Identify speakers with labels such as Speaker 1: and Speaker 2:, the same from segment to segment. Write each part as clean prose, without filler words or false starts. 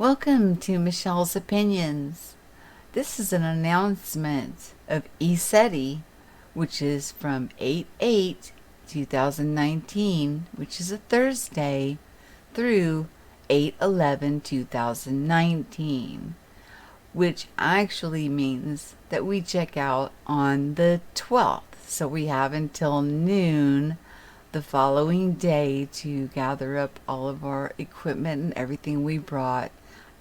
Speaker 1: Welcome to Michelle's Opinions. This is an announcement of ECETI, which is from 8/8/2019, which is a Thursday, through 8/11/2019, which actually means that we check out on the 12th. So we have until noon the following day to gather up all of our equipment and everything we brought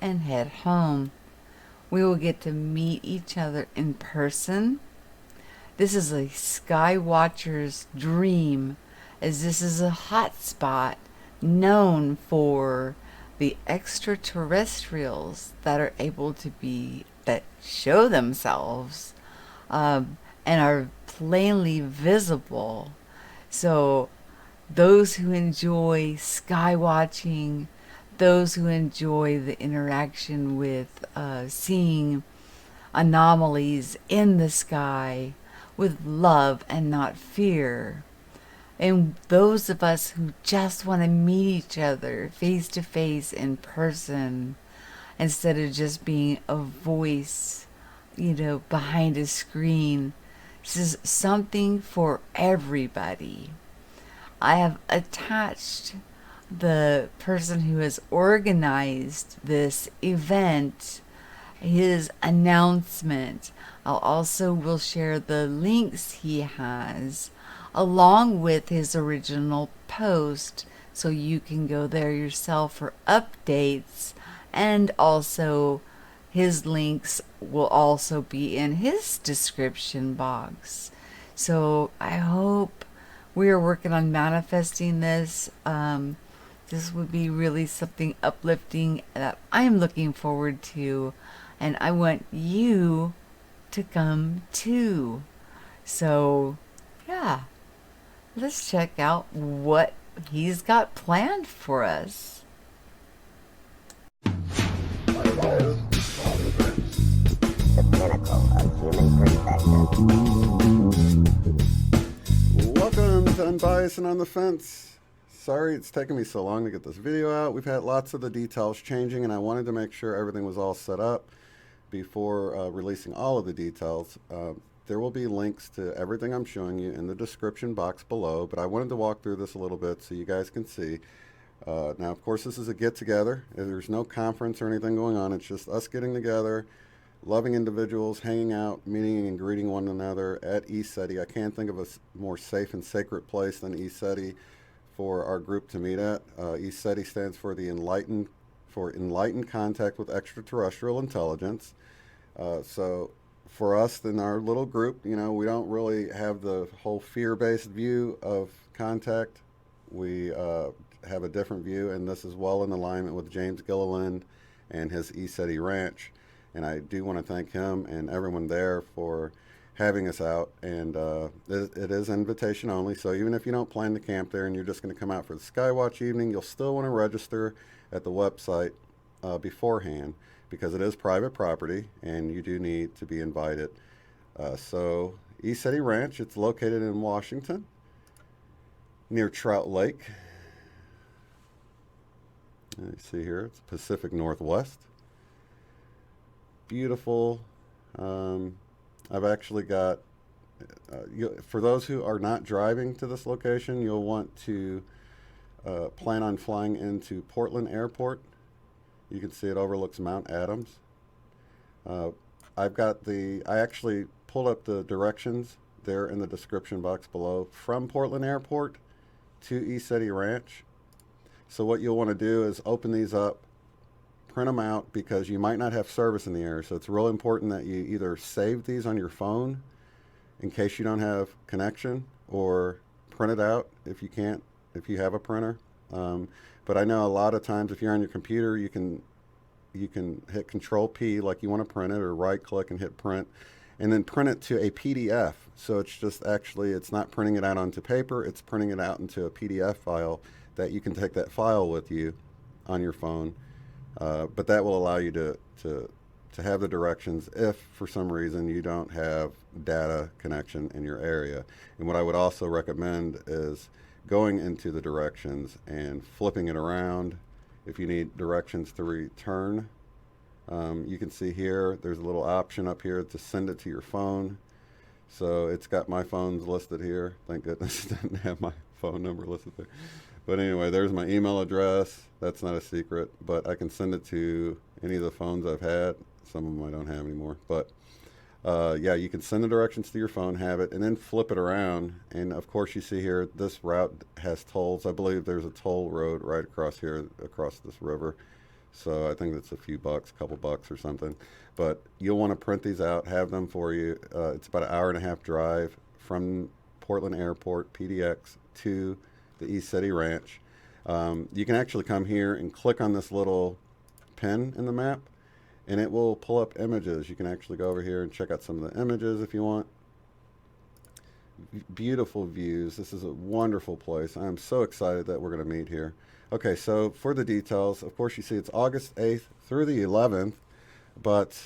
Speaker 1: and head home. We will get to meet each other in person. This is a sky watcher's dream, as this is a hot spot known for the extraterrestrials that are able to that show themselves and are plainly visible. So those who enjoy sky watching, those who enjoy the interaction with seeing anomalies in the sky with love and not fear, and those of us who just want to meet each other face to face in person instead of just being a voice, behind a screen. This is something for everybody. I have attached the person who has organized this event, his announcement. I'll also will share the links he has along with his original post, so you can go there yourself for updates, and also his links will also be in his description box. So I hope we are working on manifesting this. This would be really something uplifting that I'm looking forward to, and I want you to come too. So, yeah, let's check out what he's got planned for us.
Speaker 2: The pinnacle of human perspective.
Speaker 3: Welcome to Unbiased and on the Fence. Sorry it's taken me so long to get this video out. We've had lots of the details changing, and I wanted to make sure everything was all set up before releasing all of the details. There will be links to everything I'm showing you in the description box below, but I wanted to walk through this a little bit so you guys can see. Now, of course, this is a get-together. There's no conference or anything going on. It's just us getting together, loving individuals, hanging out, meeting and greeting one another at ECETI. I can't think of a more safe and sacred place than ECETI for our group to meet at. ECETI stands for Enlightened Contact with Extraterrestrial Intelligence. So for us in our little group, we don't really have the whole fear-based view of contact. We have a different view, and this is well in alignment with James Gilliland and his ECETI Ranch. And I do want to thank him and everyone there for having us out. And it is invitation only, so even if you don't plan to camp there and you're just going to come out for the Skywatch evening, you'll still want to register at the website beforehand, because it is private property and you do need to be invited. So ECETI Ranch, it's located in Washington near Trout Lake. You see here, it's Pacific Northwest. Beautiful. I've actually got, for those who are not driving to this location, you'll want to plan on flying into Portland Airport. You can see it overlooks Mount Adams. I actually pulled up the directions there in the description box below from Portland Airport to ECETI Ranch. So what you'll want to do is open these up, print them out, because you might not have service in the area. So it's real important that you either save these on your phone in case you don't have connection, or print it out if you have a printer. But I know a lot of times if you're on your computer, you can hit Control P like you want to print it, or right click and hit print, and then print it to a PDF. So it's just it's not printing it out onto paper, it's printing it out into a PDF file that you can take that file with you on your phone. But that will allow you to have the directions if for some reason you don't have data connection in your area. And what I would also recommend is going into the directions and flipping it around If you need directions to return, you can see here, there's a little option up here to send it to your phone. So it's got my phones listed here. Thank goodness it didn't have my phone number listed there. But anyway, there's my email address. That's not a secret, but I can send it to any of the phones I've had. Some of them I don't have anymore. But yeah, you can send the directions to your phone, have it, and then flip it around. And of course, you see here, this route has tolls. I believe there's a toll road right across here, across this river. So I think that's a few bucks, a couple bucks or something. But you'll want to print these out, have them for you. It's about an hour and a half drive from Portland Airport, PDX, to the ECETI Ranch. You can actually come here and click on this little pin in the map, and it will pull up images. You can actually go over here and check out some of the images if you want. Beautiful views. This is a wonderful place. I'm so excited that we're going to meet here. Okay, so for the details, of course, you see it's August 8th through the 11th, but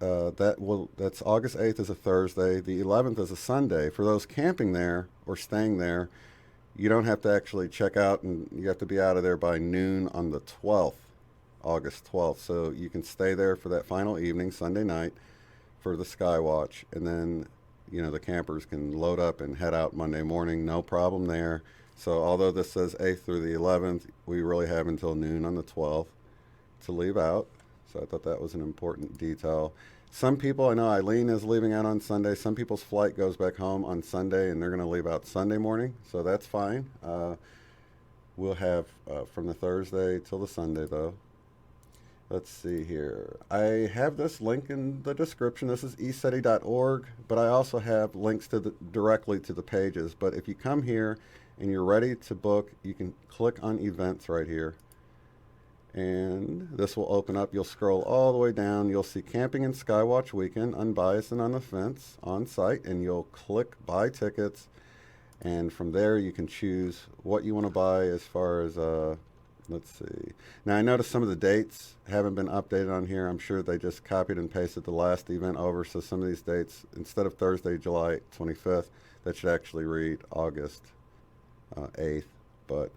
Speaker 3: that's August 8th is a Thursday. The 11th is a Sunday. For those camping there or staying there, you don't have to actually check out, and you have to be out of there by noon on the 12th, August 12th. So you can stay there for that final evening, Sunday night, for the sky watch, and then the campers can load up and head out Monday morning, no problem there. So although this says 8th through the 11th, we really have until noon on the 12th to leave out. So I thought that was an important detail. Some people, I know Eileen is leaving out on Sunday. Some people's flight goes back home on Sunday, and they're going to leave out Sunday morning. So that's fine. We'll have from the Thursday till the Sunday, though. Let's see here. I have this link in the description. This is ECETI.org, but I also have links to directly to the pages. But if you come here and you're ready to book, you can click on events right here. And this will open up. You'll scroll all the way down. You'll see Camping and Skywatch Weekend, Unbiased and on the Fence, on site. And you'll click Buy Tickets. And from there, you can choose what you want to buy as far as, let's see. Now, I noticed some of the dates haven't been updated on here. I'm sure they just copied and pasted the last event over. So some of these dates, instead of Thursday, July 25th, that should actually read August 8th. But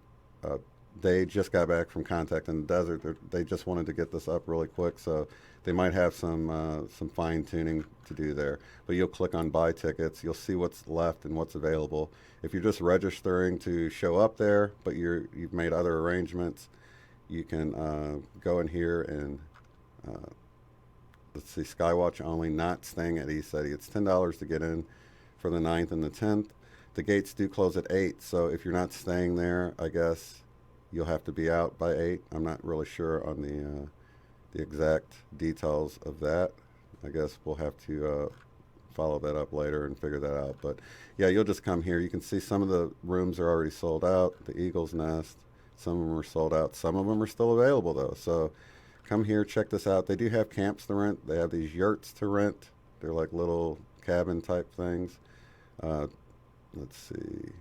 Speaker 3: they just got back from Contact in the Desert. They just wanted to get this up really quick, so they might have some fine tuning to do there. But you'll click on Buy Tickets. You'll see what's left and what's available. If you're just registering to show up there, but you've made other arrangements, you can go in here and let's see, Skywatch only, not staying at ECETI. It's $10 to get in for the 9th and the 10th. The gates do close at 8, so if you're not staying there, I guess you'll have to be out by 8. I'm not really sure on the exact details of that. I guess we'll have to follow that up later and figure that out. But yeah, you'll just come here. You can see some of the rooms are already sold out. The Eagle's Nest, some of them are sold out. Some of them are still available though. So come here, check this out. They do have camps to rent. They have these yurts to rent. They're like little cabin type things. Let's see,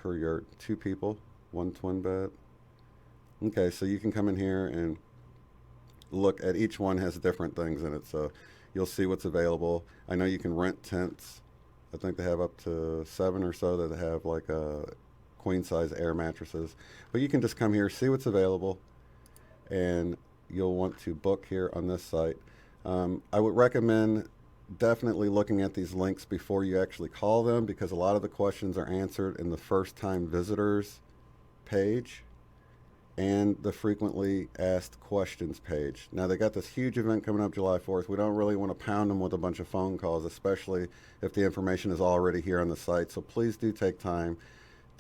Speaker 3: per yurt, 2 people, 1 twin bed. Okay, so you can come in here and look at each one has different things in it, so you'll see what's available. I know you can rent tents. I think they have up to 7 or so that have like queen size air mattresses. But you can just come here, see what's available, and you'll want to book here on this site. I would recommend definitely looking at these links before you actually call them, because a lot of the questions are answered in the first time visitors page and the frequently asked questions page. Now they got this huge event coming up July 4th. We don't really want to pound them with a bunch of phone calls, especially if the information is already here on the site. So please do take time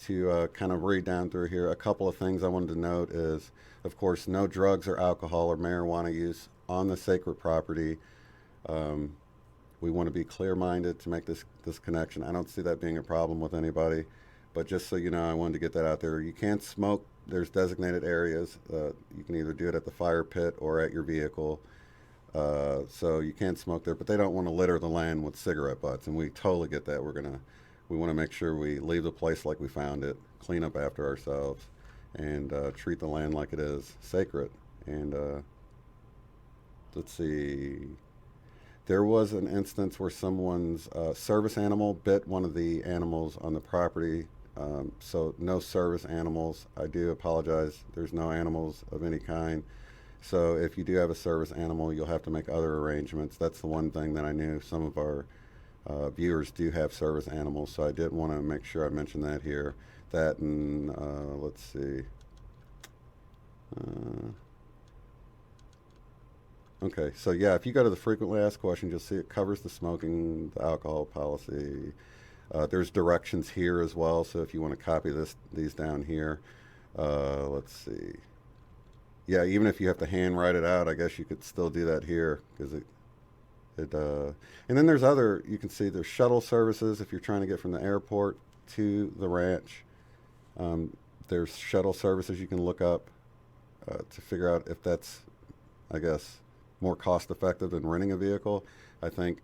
Speaker 3: to kind of read down through here. A couple of things I wanted to note is, of course, no drugs or alcohol or marijuana use on the sacred property. We want to be clear-minded to make this connection. I don't see that being a problem with anybody, but just so you know, I wanted to get that out there. You can't smoke. There's designated areas. You can either do it at the fire pit or at your vehicle. So you can't smoke there, but they don't want to litter the land with cigarette butts, and we totally get that. We want to make sure we leave the place like we found it, clean up after ourselves, and treat the land like it is sacred. And let's see. There was an instance where someone's service animal bit one of the animals on the property. So no service animals. I do apologize. There's no animals of any kind. So if you do have a service animal, you'll have to make other arrangements. That's the one thing that I knew some of our viewers do have service animals. So I did want to make sure I mentioned that here. That and let's see. Okay, so yeah, if you go to the frequently asked questions, you'll see it covers the smoking, the alcohol policy. There's directions here as well, so if you want to copy these down here, let's see. Yeah, even if you have to hand write it out, I guess you could still do that here because and then there's other, you can see there's shuttle services if you're trying to get from the airport to the ranch. There's shuttle services you can look up to figure out if that's, I guess, more cost effective than renting a vehicle. I think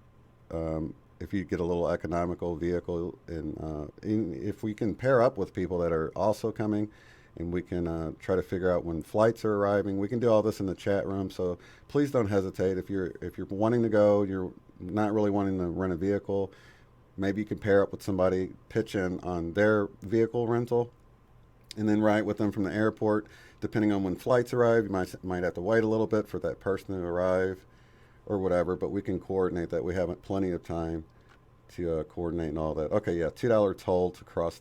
Speaker 3: if you get a little economical vehicle, and if we can pair up with people that are also coming, and we can try to figure out when flights are arriving. We can do all this in the chat room, so please don't hesitate. If you're wanting to go, you're not really wanting to rent a vehicle, maybe you can pair up with somebody, pitch in on their vehicle rental, and then ride with them from the airport. Depending on when flights arrive, you might have to wait a little bit for that person to arrive or whatever, but we can coordinate that. We have plenty of time to coordinate and all that. Okay, yeah, $2 toll to cross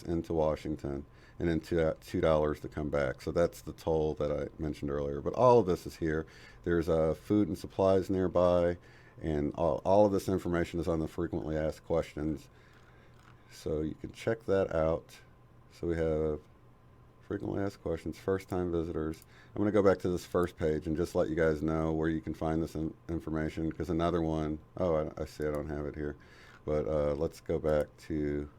Speaker 3: into Washington, and then $2 to come back. So that's the toll that I mentioned earlier. But all of this is here. There's food and supplies nearby, and all of this information is on the frequently asked questions. So you can check that out. So we have frequently asked questions, first-time visitors. I'm going to go back to this first page and just let you guys know where you can find this information, because another one, I see I don't have it here. But let's go back to...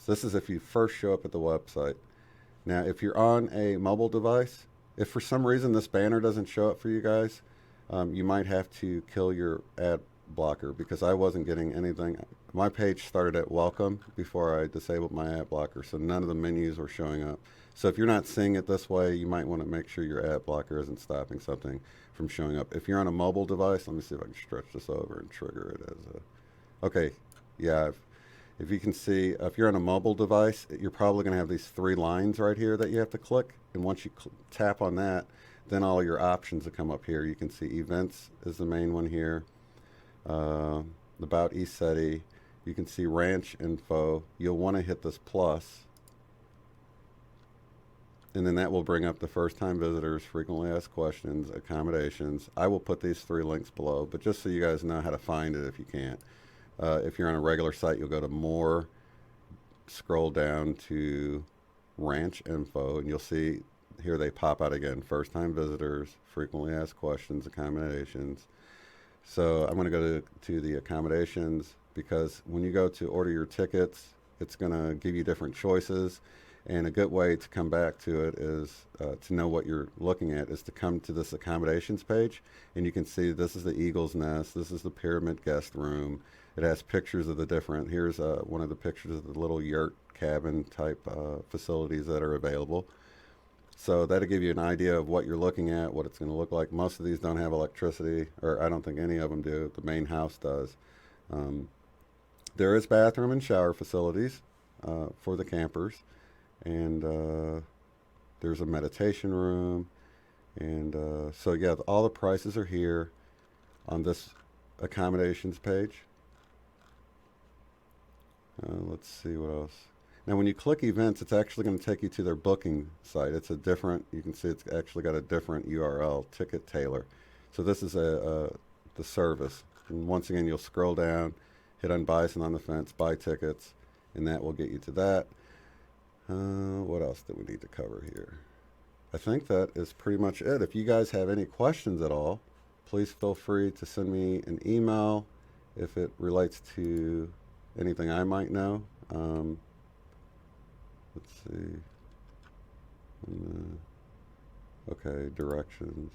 Speaker 3: This is if you first show up at the website. Now, if you're on a mobile device, if for some reason this banner doesn't show up for you guys, you might have to kill your ad blocker, because I wasn't getting anything. My page started at welcome before I disabled my ad blocker, so none of the menus were showing up. So if you're not seeing it this way, you might want to make sure your ad blocker isn't stopping something from showing up. If you're on a mobile device, let me see if I can stretch this over and trigger it as a... Okay, yeah, if you can see, if you're on a mobile device, you're probably going to have these 3 lines right here that you have to click. And once you tap on that, then all your options will come up here. You can see events is the main one here. About ECETI. You can see ranch info. You'll want to hit this plus. And then that will bring up the first-time visitors, frequently asked questions, accommodations. I will put these 3 links below, but just so you guys know how to find it if you can't. If you're on a regular site, you'll go to more, scroll down to ranch info, and you'll see here they pop out again. First-time visitors, frequently asked questions, accommodations. So I'm going to go to the accommodations, because when you go to order your tickets, it's going to give you different choices. And a good way to come back to it is to know what you're looking at is to come to this accommodations page, and you can see this is the Eagle's Nest, this is the Pyramid Guest Room. It has pictures of the different, here's one of the pictures of the little yurt cabin type facilities that are available. So that'll give you an idea of what you're looking at, what it's going to look like. Most of these don't have electricity, or I don't think any of them do. The main house does. There is bathroom and shower facilities for the campers. And there's a meditation room. And so, yeah, all the prices are here on this accommodations page. Let's see what else. Now, when you click events, it's actually going to take you to their booking site. It's a different, you can see it's actually got a different URL, Ticket Tailor. So this is the service. And once again, you'll scroll down, hit Unbiased on the Fence, buy tickets, and that will get you to that. What else do we need to cover here? I think that is pretty much it. If you guys have any questions at all, please feel free to send me an email if it relates to anything I might know. Let's see. Okay, directions.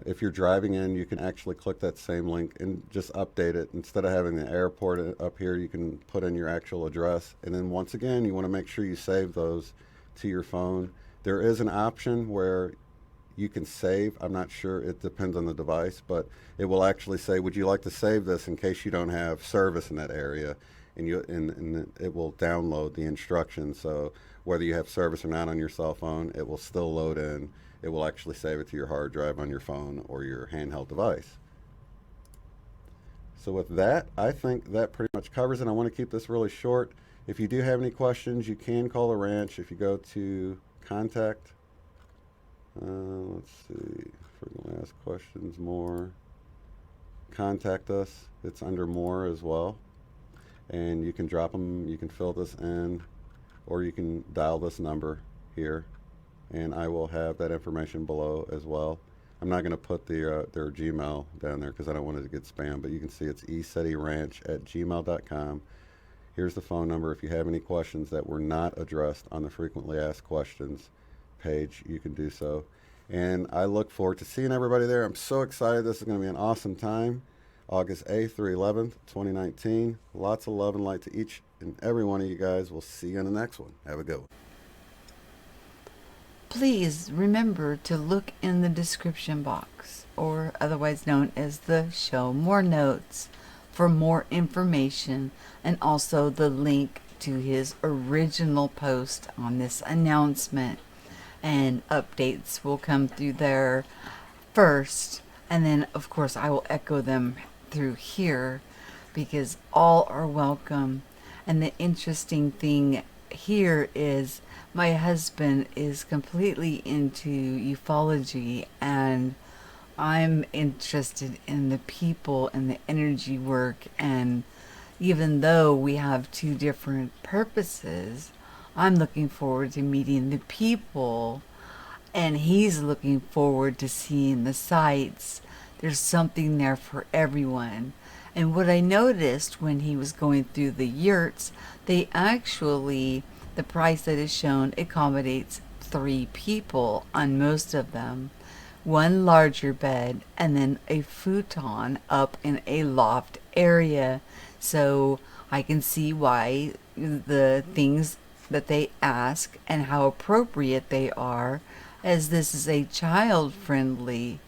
Speaker 3: If you're driving in, you can actually click that same link and just update it. Instead of having the airport up here, you can put in your actual address. And then once again, you want to make sure you save those to your phone. There is an option where You can save. I'm not sure. It depends on the device, but it will actually say, would you like to save this in case you don't have service in that area? And it will download the instructions. So whether you have service or not on your cell phone, it will still load in. It will actually save it to your hard drive on your phone or your handheld device. So with that, I think that pretty much covers it. I want to keep this really short. If you do have any questions, you can call the ranch. If you go to contact, let's see, frequently asked questions, more, contact us. It's under more as well. And you can drop them, you can fill this in, or you can dial this number here, and I will have that information below as well. I'm not going to put their Gmail down there because I don't want it to get spam, but you can see it's ECETIRanch@gmail.com. Here's the phone number. If you have any questions that were not addressed on the frequently asked questions page, you can do so. And I look forward to seeing everybody there. I'm so excited. This is going to be an awesome time. August 8th through 11th, 2019. Lots of love and light to each and every one of you guys. We'll see you in the next one. Have a good one.
Speaker 1: Please remember to look in the description box, or otherwise known as the show more notes, for more information, and also the link to his original post on this announcement. And updates will come through there first, and then of course I will echo them through here, because all are welcome. And the interesting thing here is my husband is completely into ufology, and I'm interested in the people and the energy work. And even though we have two different purposes, I'm looking forward to meeting the people, and he's looking forward to seeing the sights. There's something there for everyone. And what I noticed when he was going through the yurts, they actually, the price that is shown accommodates 3 people on most of them. One larger bed, and then a futon up in a loft area. So I can see why the things that they ask and how appropriate they are, as this is a child-friendly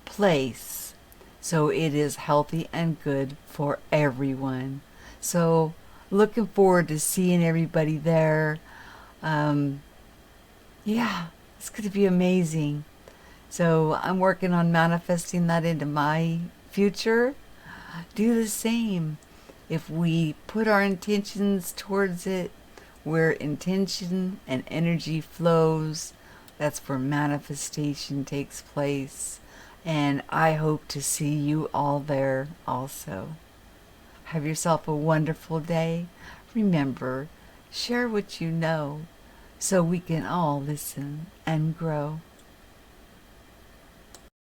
Speaker 1: place. So it is healthy and good for everyone. So looking forward to seeing everybody there. Yeah, it's going to be amazing. So I'm working on manifesting that into my future. Do the same. If we put our intentions towards it, where intention and energy flows, that's where manifestation takes place. And I hope to see you all there also. Have yourself a wonderful day. Remember, share what you know so we can all listen and grow.